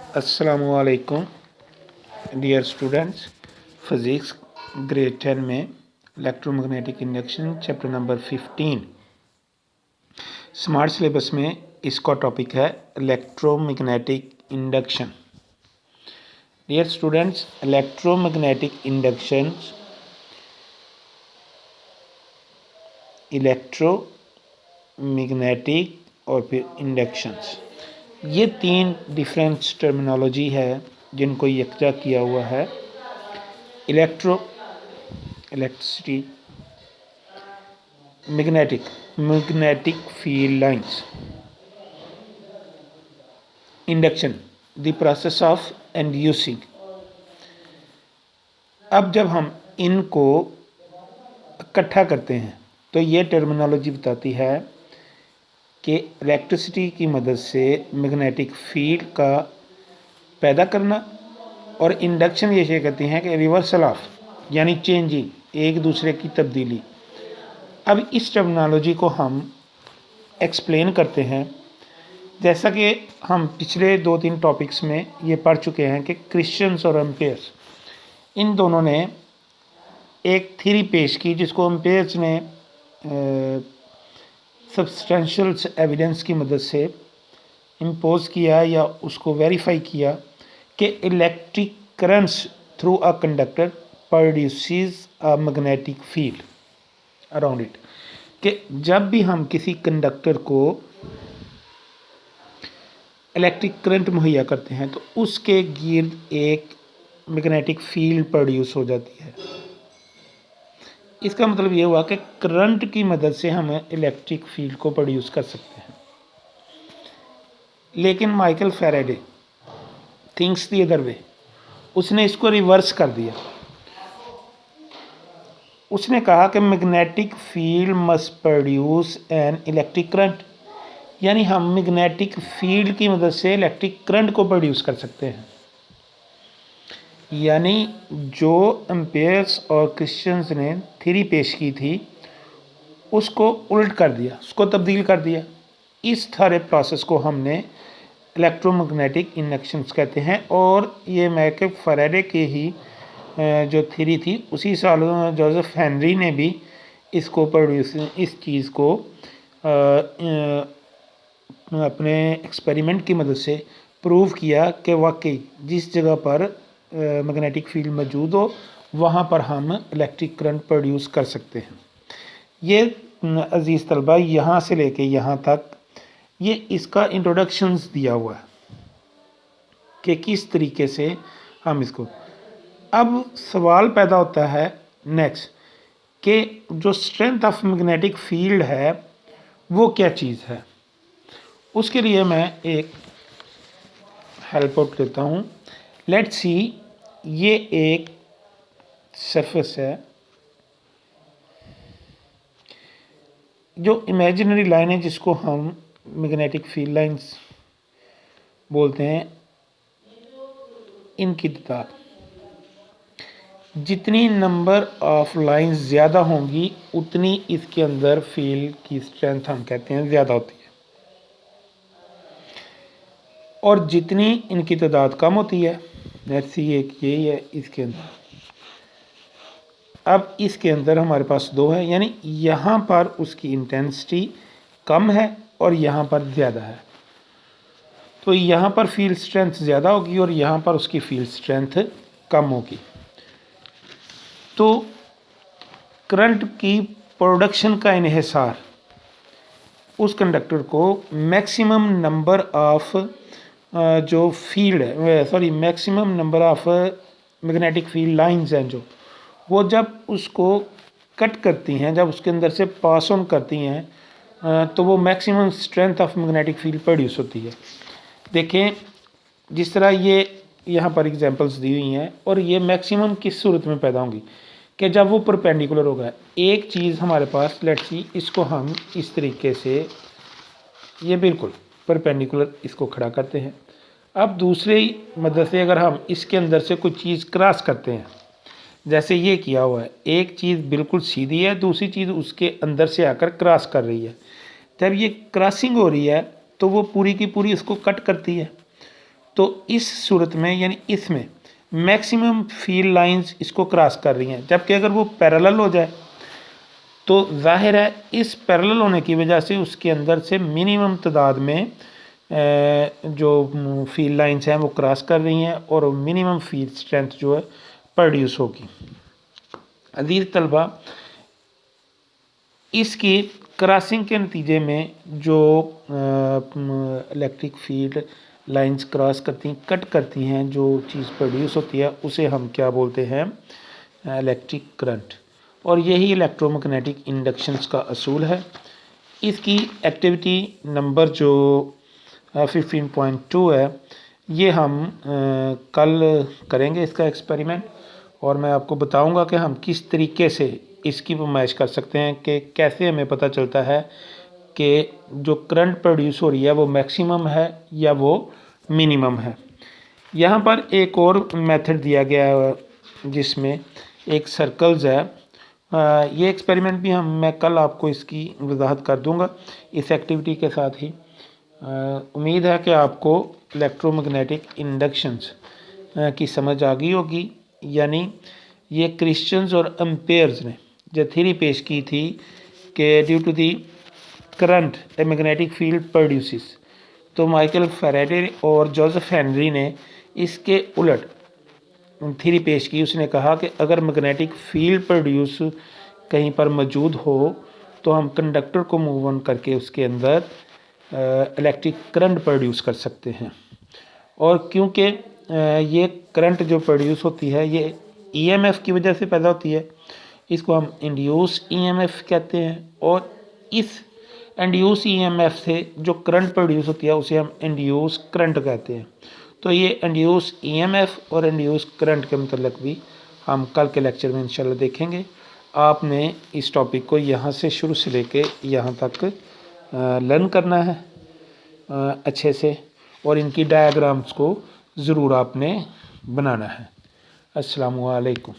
अस्सलामुअलैकुम dear students. Physics grade 10 में electromagnetic induction chapter number 15 smart syllabus में इसका टॉपिक है electromagnetic induction. Dear students, electromagnetic induction और फिर इंडक्शंस, ये तीन डिफरेंट टर्मिनोलॉजी है जिनको यकजा किया हुआ है। Electricity, magnetic field lines, induction, the process of inducing. अब जब हम इनको इकट्ठा करते हैं तो ये टर्मिनोलॉजी बताती है कि इलेक्ट्रिसिटी की मदद से मैग्नेटिक फील्ड का पैदा करना, और इंडक्शन ये कहती हैं कि रिवर्सल ऑफ, यानी चेंजिंग, एक दूसरे की तब्दीली। अब इस टर्मिनोलॉजी को हम एक्सप्लेन करते हैं। जैसा कि हम पिछले 2-3 टॉपिक्स में ये पढ़ चुके हैं कि क्रिश्चियंस और एम्पेयर्स, इन दोनों ने एक थ्योरी पेश की जिसको एम्पेयर्स ने सब्सटेंशियल एविडेंस की मदद से इम्पोज किया या उसको वेरीफाई किया कि electric currents through a conductor produces a magnetic field around it. कि जब भी हम किसी कंडक्टर को इलेक्ट्रिक करंट मुहैया करते हैं तो उसके गिर्द एक मैग्नेटिक फील्ड प्रोड्यूस हो जाती है। इसका मतलब ये हुआ कि करंट की मदद से हम इलेक्ट्रिक फील्ड को प्रोड्यूस कर सकते हैं। लेकिन Michael Faraday thinks the other way, उसने इसको रिवर्स कर दिया। उसने कहा कि magnetic field must produce an electric current, यानी हम मैग्नेटिक फील्ड की मदद से इलेक्ट्रिक करंट को प्रोड्यूस कर सकते हैं। यानी जो एम्पेयर्स और क्रिश्चियंस ने थ्योरी पेश की थी उसको उल्ट कर दिया, उसको तब्दील कर दिया। इस सारे प्रोसेस को हमने इलेक्ट्रोमैग्नेटिक इंडक्शंस कहते हैं। और ये माइकल फैराडे के ही जो थ्योरी थी, उसी साल जोसेफ हेनरी ने भी इसको प्रोड्यूस, इस चीज़ को अपने एक्सपेरिमेंट की मदद से प्रूव किया कि वाकई जिस जगह पर मैग्नेटिक फील्ड मौजूद हो वहाँ पर हम इलेक्ट्रिक करंट प्रोड्यूस कर सकते हैं। ये अजीज़ तलबा, यहाँ से लेके यहाँ तक ये इसका इंट्रोडक्शंस दिया हुआ है कि किस तरीके से हम इसको। अब सवाल पैदा होता है नेक्स्ट कि जो स्ट्रेंथ ऑफ मैग्नेटिक फील्ड है वो क्या चीज़ है। उसके लिए मैं एक हेल्प आउट लेता हूँ। लेट्स सी, ये एक सरफेस है, जो इमेजिनरी लाइन है जिसको हम मैग्नेटिक फील्ड लाइंस बोलते हैं। इनकी तादाद, जितनी नंबर ऑफ लाइंस ज़्यादा होंगी उतनी इसके अंदर फील्ड की स्ट्रेंथ हम कहते हैं ज़्यादा होती है, और जितनी इनकी तादाद कम होती है, लेट्स सी एक यही है इसके अंदर। अब इसके अंदर हमारे पास 2 है, यानी यहाँ पर उसकी इंटेंसिटी कम है और यहाँ पर ज़्यादा है। तो यहाँ पर फील्ड स्ट्रेंथ ज़्यादा होगी और यहाँ पर उसकी फील्ड स्ट्रेंथ कम होगी। तो करंट की प्रोडक्शन का इन्हिसार उस कंडक्टर को मैक्सिमम नंबर ऑफ जो फील्ड है, sorry, maximum number of magnetic field lines हैं जो वो जब उसको कट करती हैं, जब उसके अंदर से पास ऑन करती हैं, तो वो maximum strength of magnetic field produce होती है। देखें जिस तरह ये यहाँ पर एग्जांपल्स दी हुई हैं, और ये मैक्सिमम किस सूरत में पैदा होंगी कि जब वो परपेंडिकुलर होगा। एक चीज़ हमारे पास, लेट्स सी, इसको हम इस तरीके से ये बिल्कुल परपेंडिकुलर इसको खड़ा करते हैं। अब दूसरी मदद से अगर हम इसके अंदर से कोई चीज़ क्रॉस करते हैं, जैसे ये किया हुआ है, एक चीज़ बिल्कुल सीधी है, दूसरी चीज़ उसके अंदर से आकर क्रॉस कर रही है। जब ये क्रॉसिंग हो रही है तो वो पूरी की पूरी इसको कट करती है। तो इस सूरत में यानी इसमें मैक्सिमम फील्ड लाइंस इसको क्रॉस कर रही हैं, जबकि अगर वो पैरेलल हो जाए तो जाहिर है इस पैरेलल होने की वजह से उसके अंदर से मिनिमम तादाद में जो फील्ड लाइंस हैं वो क्रॉस कर रही हैं और मिनिमम फील्ड स्ट्रेंथ जो है प्रोड्यूस होगी। अजीज़ तलबा, इसकी क्रॉसिंग के नतीजे में जो इलेक्ट्रिक फील्ड लाइंस क्रॉस करती कट करती हैं, जो चीज़ प्रोड्यूस होती है उसे हम क्या बोलते हैं, इलेक्ट्रिक करंट। और यही इलेक्ट्रोमैग्नेटिक इंडक्शंस का असूल है। इसकी एक्टिविटी नंबर जो 15.2 है, ये हम कल करेंगे इसका एक्सपेरिमेंट, और मैं आपको बताऊंगा कि हम किस तरीके से इसकी पैमाइश कर सकते हैं कि कैसे हमें पता चलता है कि जो करंट प्रोड्यूस हो रही है वो मैक्सिमम है या वो मिनिमम है। यहाँ पर एक और मेथड दिया गया है जिसमें एक सर्कल्स है। ये एक्सपेरिमेंट भी मैं कल आपको इसकी वजाहत कर दूंगा इस एक्टिविटी के साथ ही। उम्मीद है कि आपको इलेक्ट्रोमैग्नेटिक इंडक्शंस की समझ आ गई होगी। यानी ये क्रिश्चियंस और एम्पेयर्स ने जो थ्योरी पेश की थी कि due to the current a magnetic field produces, तो माइकल फैराडे और जोसेफ हेनरी ने इसके उलट थ्योरी पेश की। उसने कहा कि अगर मैग्नेटिक फील्ड प्रोड्यूस कहीं पर मौजूद हो तो हम कंडक्टर को मूव ऑन करके उसके अंदर इलेक्ट्रिक करंट प्रोड्यूस कर सकते हैं। और क्योंकि ये करंट जो प्रोड्यूस होती है ये ईएमएफ की वजह से पैदा होती है, इसको हम इंड्यूस ईएमएफ कहते हैं। और इस इंड्यूस ईएमएफ से जो करंट प्रोड्यूस होती है उसे हम इंड्यूस करंट कहते हैं। तो ये इंड्यूस ईएमएफ और इंड्यूस करंट के मतलब भी हम कल के लेक्चर में इंशाल्लाह देखेंगे। आपने इस टॉपिक को यहाँ से शुरू से लेके यहाँ तक लर्न करना है अच्छे से, और इनकी डायग्राम्स को ज़रूर आपने बनाना है। अस्सलामु अलैकुम।